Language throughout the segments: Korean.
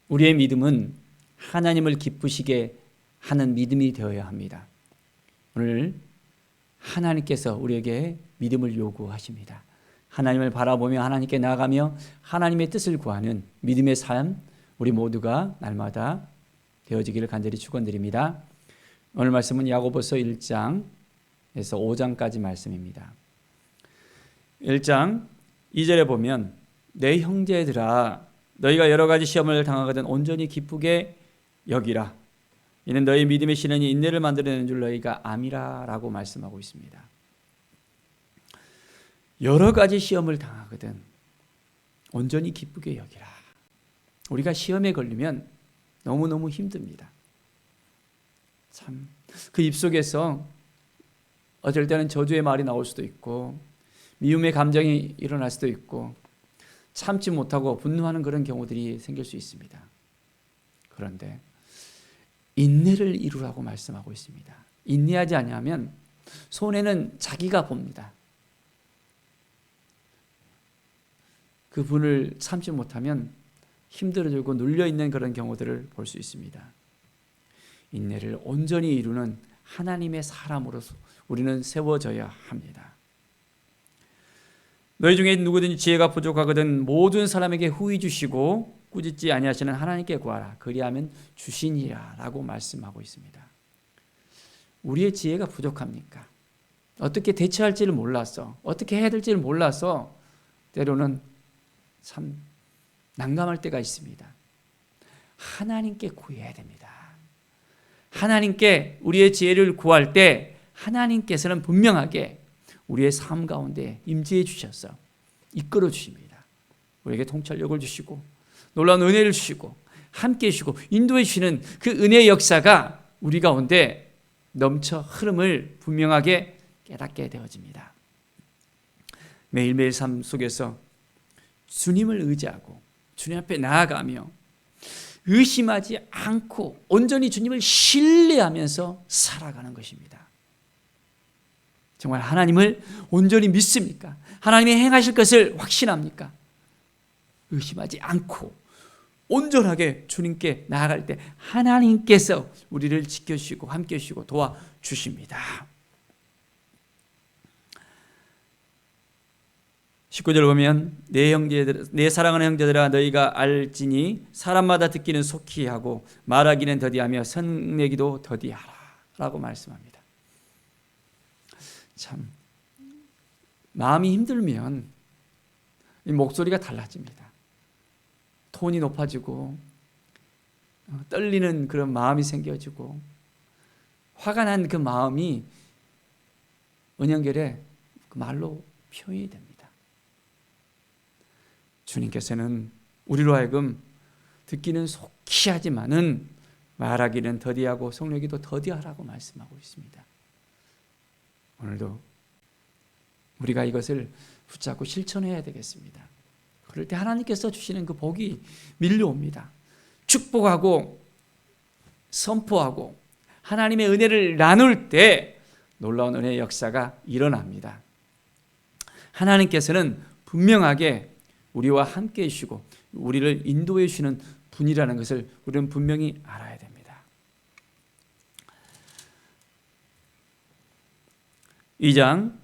우리의 믿음은 하나님을 기쁘시게 하는 믿음이 되어야 합니다. 오늘 하나님께서 우리에게 믿음을 요구하십니다. 하나님을 바라보며 하나님께 나아가며 하나님의 뜻을 구하는 믿음의 삶, 우리 모두가 날마다 되어지기를 간절히 축원드립니다. 오늘 말씀은 야고보서 1장에서 5장까지 말씀입니다. 1장 2절에 보면 내 형제들아 너희가 여러 가지 시험을 당하거든 온전히 기쁘게 여기라. 이는 너희 믿음의 시련이 인내를 만들어내는 줄 너희가 암이라 라고 말씀하고 있습니다. 여러 가지 시험을 당하거든 온전히 기쁘게 여기라. 우리가 시험에 걸리면 너무너무 힘듭니다. 참, 그 입속에서 어쩔 때는 저주의 말이 나올 수도 있고 미움의 감정이 일어날 수도 있고 참지 못하고 분노하는 그런 경우들이 생길 수 있습니다. 그런데 인내를 이루라고 말씀하고 있습니다. 인내하지 아니하면 손해는 자기가 봅니다. 그 분을 참지 못하면 힘들어지고 눌려있는 그런 경우들을 볼 수 있습니다. 인내를 온전히 이루는 하나님의 사람으로서 우리는 세워져야 합니다. 너희 중에 누구든지 지혜가 부족하거든 모든 사람에게 후히 주시고 꾸짖지 아니하시는 하나님께 구하라. 그리하면 주시니라 라고 말씀하고 있습니다. 우리의 지혜가 부족합니까? 어떻게 대처할지를 몰라서 어떻게 해야 될지를 몰라서 때로는 참 난감할 때가 있습니다. 하나님께 구해야 됩니다. 하나님께 우리의 지혜를 구할 때 하나님께서는 분명하게 우리의 삶 가운데 임재해 주셔서 이끌어 주십니다. 우리에게 통찰력을 주시고 놀라운 은혜를 주시고 함께 해주시고 인도해 주시는 그 은혜의 역사가 우리 가운데 넘쳐 흐름을 분명하게 깨닫게 되어집니다. 매일매일 삶 속에서 주님을 의지하고 주님 앞에 나아가며 의심하지 않고 온전히 주님을 신뢰하면서 살아가는 것입니다. 정말 하나님을 온전히 믿습니까? 하나님이 행하실 것을 확신합니까? 의심하지 않고 온전하게 주님께 나아갈 때 하나님께서 우리를 지켜주시고 함께 해주시고 도와주십니다. 19절 보면 내 사랑하는 형제들아 너희가 알지니 사람마다 듣기는 속히 하고 말하기는 더디하며 성내기도 더디하라 라고 말씀합니다. 참 마음이 힘들면 이 목소리가 달라집니다. 톤이 높아지고 떨리는 그런 마음이 생겨지고 화가 난 그 마음이 은연결에 그 말로 표현이 됩니다. 주님께서는 우리로 하여금 듣기는 속히 하지만은 말하기는 더디하고 성내기도 더디하라고 말씀하고 있습니다. 오늘도 우리가 이것을 붙잡고 실천해야 되겠습니다. 그럴 때 하나님께서 주시는 그 복이 밀려옵니다. 축복하고 선포하고 하나님의 은혜를 나눌 때 놀라운 은혜의 역사가 일어납니다. 하나님께서는 분명하게 우리와 함께 해주시고 우리를 인도해 주시는 분이라는 것을 우리는 분명히 알아야 됩니다. 2장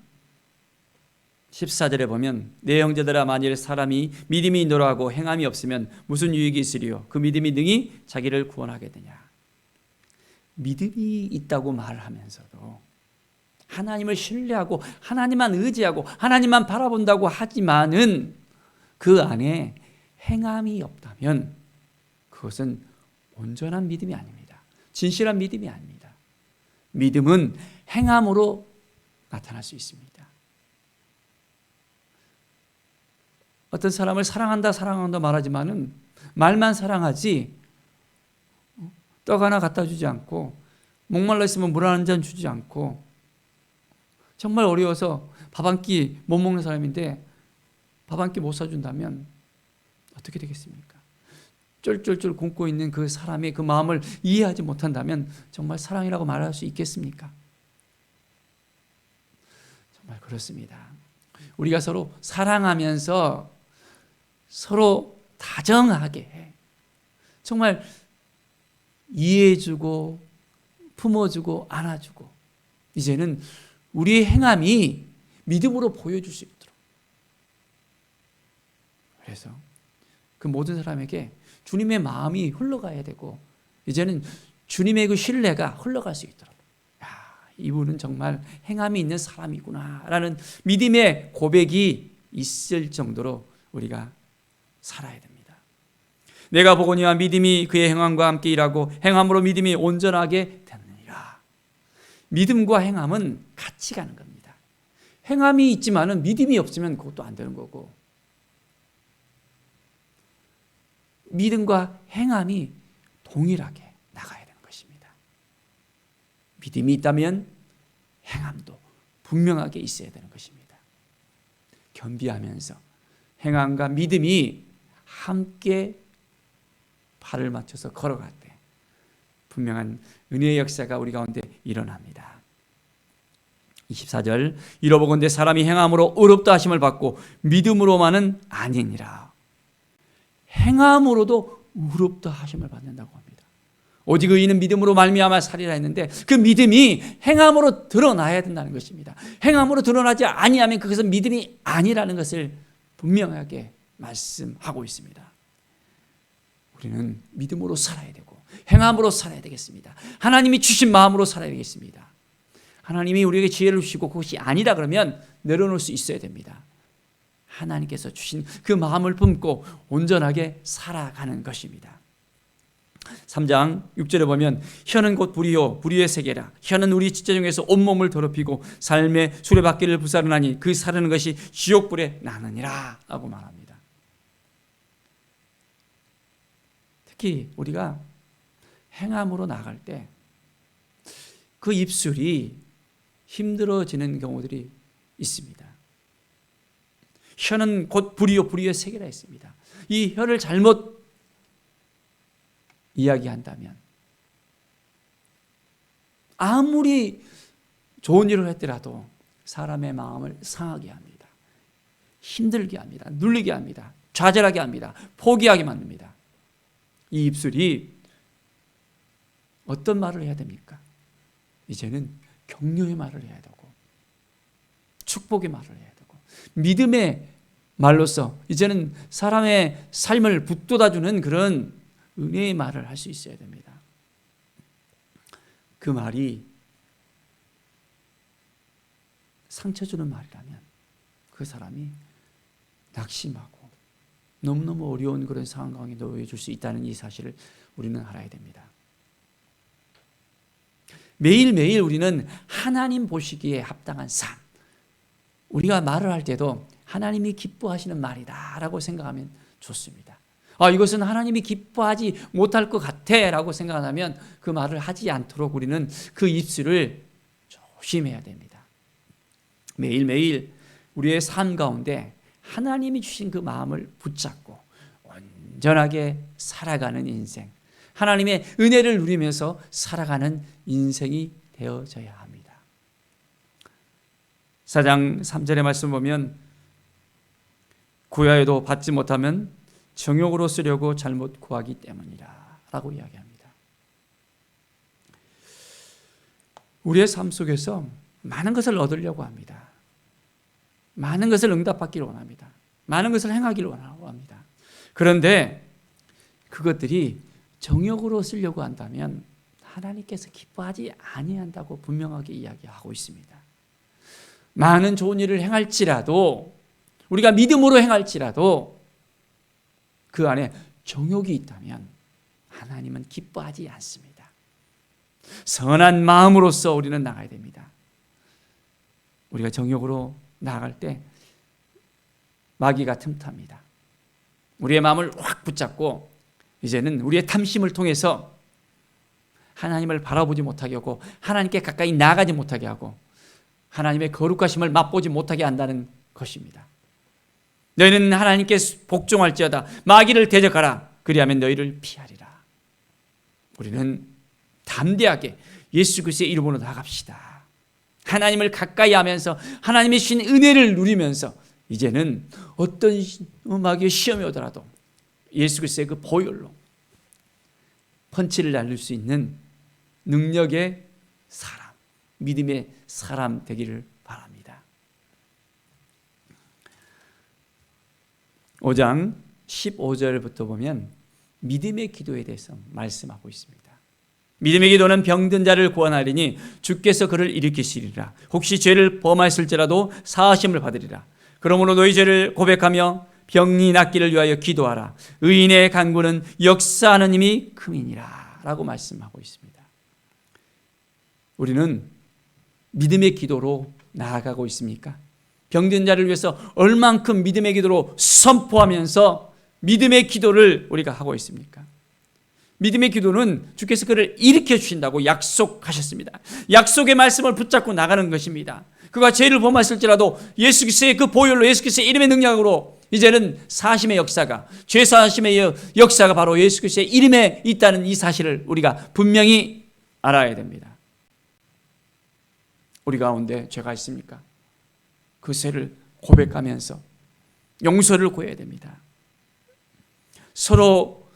14절에 보면 내 형제들아 만일 사람이 믿음이 있노라 하고 행함이 없으면 무슨 유익이 있으리요? 그 믿음이 능히 자기를 구원하겠느냐? 믿음이 있다고 말하면서도 하나님을 신뢰하고 하나님만 의지하고 하나님만 바라본다고 하지만은 그 안에 행함이 없다면 그것은 온전한 믿음이 아닙니다. 진실한 믿음이 아닙니다. 믿음은 행함으로 나타날 수 있습니다. 어떤 사람을 사랑한다 말하지만은 말만 사랑하지 떡 하나 갖다 주지 않고 목말라 있으면 물 한 잔 주지 않고 정말 어려워서 밥 한 끼 못 먹는 사람인데 밥 한 끼 못 사준다면 어떻게 되겠습니까? 쫄쫄쫄 굶고 있는 그 사람의 그 마음을 이해하지 못한다면 정말 사랑이라고 말할 수 있겠습니까? 정말 그렇습니다. 우리가 서로 사랑하면서 서로 다정하게 정말 이해해주고 품어주고 안아주고, 이제는 우리의 행함이 믿음으로 보여줄 수 있도록. 그래서 그 모든 사람에게 주님의 마음이 흘러가야 되고, 이제는 주님의 그 신뢰가 흘러갈 수 있도록, 야, 이분은 정말 행함이 있는 사람이구나 라는 믿음의 고백이 있을 정도로 우리가 살아야 됩니다. 내가 보거니와 믿음이 그의 행함과 함께 일하고 행함으로 믿음이 온전하게 되느니라. 믿음과 행함은 같이 가는 겁니다. 행함이 있지만은 믿음이 없으면 그것도 안 되는 거고, 믿음과 행함이 동일하게 나가야 되는 것입니다. 믿음이 있다면 행함도 분명하게 있어야 되는 것입니다. 겸비하면서 행함과 믿음이 함께 발을 맞춰서 걸어갈 때 분명한 은혜의 역사가 우리 가운데 일어납니다. 24절, 이러보건대 사람이 행함으로 의롭다 하심을 받고 믿음으로만은 아니니라. 행함으로도 의롭다 하심을 받는다고 합니다. 오직 의인은 믿음으로 말미암아 살리라 했는데, 그 믿음이 행함으로 드러나야 된다는 것입니다. 행함으로 드러나지 아니하면 그것은 믿음이 아니라는 것을 분명하게 말씀하고 있습니다. 우리는 믿음으로 살아야 되고 행함으로 살아야 되겠습니다. 하나님이 주신 마음으로 살아야 되겠습니다. 하나님이 우리에게 지혜를 주시고 그것이 아니다 그러면 내려놓을 수 있어야 됩니다. 하나님께서 주신 그 마음을 품고 온전하게 살아가는 것입니다. 3장 6절에 보면 혀는 곧 불이요 불의의 세계라. 혀는 우리 지체 중에서 온몸을 더럽히고 삶의 수레바퀴를 부사르나니 그 사르는 것이 지옥불에 나느니라 라고 말합니다. 특히 우리가 행함으로 나갈 때 그 입술이 힘들어지는 경우들이 있습니다. 혀는 곧 불이요 불의의 세계라 했습니다. 이 혀를 잘못 이야기한다면 아무리 좋은 일을 했더라도 사람의 마음을 상하게 합니다. 힘들게 합니다. 눌리게 합니다. 좌절하게 합니다. 포기하게 만듭니다. 이 입술이 어떤 말을 해야 됩니까? 이제는 격려의 말을 해야 되고 축복의 말을 해야 되고 믿음의 말로서 이제는 사람의 삶을 북돋아주는 그런 은혜의 말을 할 수 있어야 됩니다. 그 말이 상처 주는 말이라면 그 사람이 낙심하고 너무너무 어려운 그런 상황 가운데 놓여줄 수 있다는 이 사실을 우리는 알아야 됩니다. 매일매일 우리는 하나님 보시기에 합당한 삶, 우리가 말을 할 때도 하나님이 기뻐하시는 말이다 라고 생각하면 좋습니다. 이것은 하나님이 기뻐하지 못할 것 같아 라고 생각하면 그 말을 하지 않도록 우리는 그 입술을 조심해야 됩니다. 매일매일 우리의 삶 가운데 하나님이 주신 그 마음을 붙잡고 온전하게 살아가는 인생, 하나님의 은혜를 누리면서 살아가는 인생이 되어져야 합니다. 4장 3절의 말씀 보면 구하여도 받지 못하면 정욕으로 쓰려고 잘못 구하기 때문이라 라고 이야기합니다. 우리의 삶 속에서 많은 것을 얻으려고 합니다. 많은 것을 응답받기를 원합니다. 많은 것을 행하기를 원합니다. 그런데 그것들이 정욕으로 쓰려고 한다면 하나님께서 기뻐하지 아니한다고 분명하게 이야기하고 있습니다. 많은 좋은 일을 행할지라도, 우리가 믿음으로 행할지라도 그 안에 정욕이 있다면 하나님은 기뻐하지 않습니다. 선한 마음으로서 우리는 나가야 됩니다. 우리가 정욕으로 나아갈 때 마귀가 틈탑니다. 우리의 마음을 확 붙잡고 이제는 우리의 탐심을 통해서 하나님을 바라보지 못하게 하고 하나님께 가까이 나아가지 못하게 하고 하나님의 거룩하심을 맛보지 못하게 한다는 것입니다. 너희는 하나님께 복종할지어다. 마귀를 대적하라. 그리하면 너희를 피하리라. 우리는 담대하게 예수 그리스도의 이름으로 나갑시다. 하나님을 가까이 하면서 하나님의 주신 은혜를 누리면서 이제는 어떤 마귀의 시험이 오더라도 예수 그리스도의 그 보혈로 펀치를 날릴 수 있는 능력의 사람, 믿음의 사람 되기를 바랍니다. 5장 15절부터 보면 믿음의 기도에 대해서 말씀하고 있습니다. 믿음의 기도는 병든 자를 구원하리니 주께서 그를 일으키시리라. 혹시 죄를 범하였을지라도 사하심을 받으리라. 그러므로 너희 죄를 고백하며 병이 낫기를 위하여 기도하라. 의인의 간구는 역사하는 힘이 큼이니라 라고 말씀하고 있습니다. 우리는 믿음의 기도로 나아가고 있습니까? 병든 자를 위해서 얼만큼 믿음의 기도로 선포하면서 믿음의 기도를 우리가 하고 있습니까? 믿음의 기도는 주께서 그를 일으켜 주신다고 약속하셨습니다. 약속의 말씀을 붙잡고 나가는 것입니다. 그가 죄를 범했을지라도 예수 그리스도의 그 보혈로, 예수 그리스도의 이름의 능력으로 이제는 사심의 역사가, 죄 사심의 역사가 바로 예수 그리스도의 이름에 있다는 이 사실을 우리가 분명히 알아야 됩니다. 우리 가운데 죄가 있습니까? 그 죄를 고백하면서 용서를 구해야 됩니다. 서로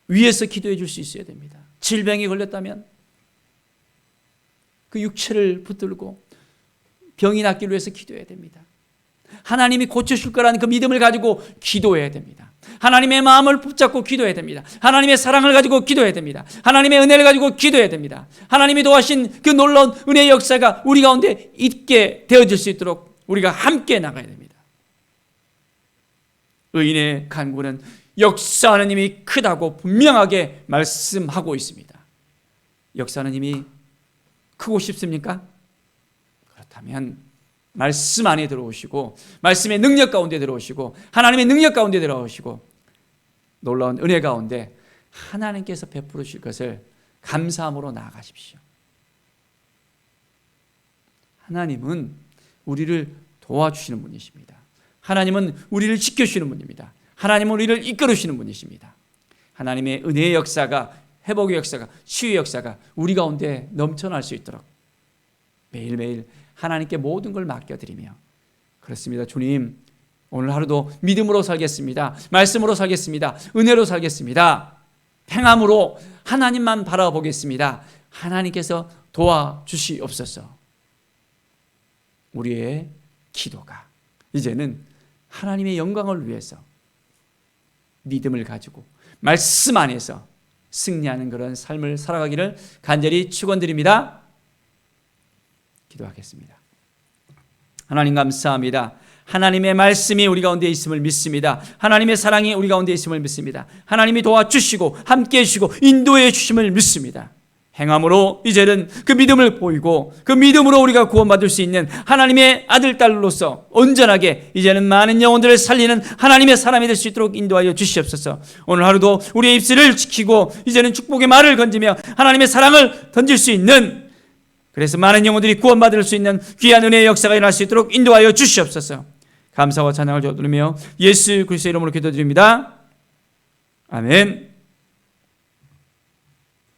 위에서 기도해 줄 수 있어야 됩니다. 질병이 걸렸다면 그 육체를 붙들고 병이 낫기를 위해서 기도해야 됩니다. 하나님이 고쳐줄 거라는 그 믿음을 가지고 기도해야 됩니다. 하나님의 마음을 붙잡고 기도해야 됩니다. 하나님의 사랑을 가지고 기도해야 됩니다. 하나님의 은혜를 가지고 기도해야 됩니다. 하나님이 도와신 그 놀라운 은혜의 역사가 우리 가운데 있게 되어질 수 있도록 우리가 함께 나가야 됩니다. 의인의 간구는 역사하는 힘이 크다고 분명하게 말씀하고 있습니다. 역사하는 힘이 크고 싶습니까? 그렇다면 말씀 안에 들어오시고 말씀의 능력 가운데 들어오시고 하나님의 능력 가운데 들어오시고 놀라운 은혜 가운데 하나님께서 베풀어 주실 것을 감사함으로 나아가십시오. 하나님은 우리를 도와주시는 분이십니다. 하나님은 우리를 지켜주시는 분입니다. 하나님은 우리를 이끌어주시는 분이십니다. 하나님의 은혜의 역사가, 회복의 역사가, 치유의 역사가 우리 가운데 넘쳐날 수 있도록 매일매일 하나님께 모든 걸 맡겨드리며, 그렇습니다. 주님, 오늘 하루도 믿음으로 살겠습니다. 말씀으로 살겠습니다. 은혜로 살겠습니다. 행함으로 하나님만 바라보겠습니다. 하나님께서 도와주시옵소서. 우리의 기도가 이제는 하나님의 영광을 위해서 믿음을 가지고 말씀 안에서 승리하는 그런 삶을 살아가기를 간절히 축원드립니다. 기도하겠습니다. 하나님 감사합니다. 하나님의 말씀이 우리 가운데 있음을 믿습니다. 하나님의 사랑이 우리 가운데 있음을 믿습니다. 하나님이 도와주시고 함께해 주시고 인도해 주심을 믿습니다. 행함으로 이제는 그 믿음을 보이고 그 믿음으로 우리가 구원받을 수 있는 하나님의 아들, 딸로서 온전하게 이제는 많은 영혼들을 살리는 하나님의 사람이 될 수 있도록 인도하여 주시옵소서. 오늘 하루도 우리의 입술을 지키고 이제는 축복의 말을 건지며 하나님의 사랑을 던질 수 있는, 그래서 많은 영혼들이 구원받을 수 있는 귀한 은혜의 역사가 일어날 수 있도록 인도하여 주시옵소서. 감사와 찬양을 드리며 예수 그리스도의 이름으로 기도드립니다. 아멘.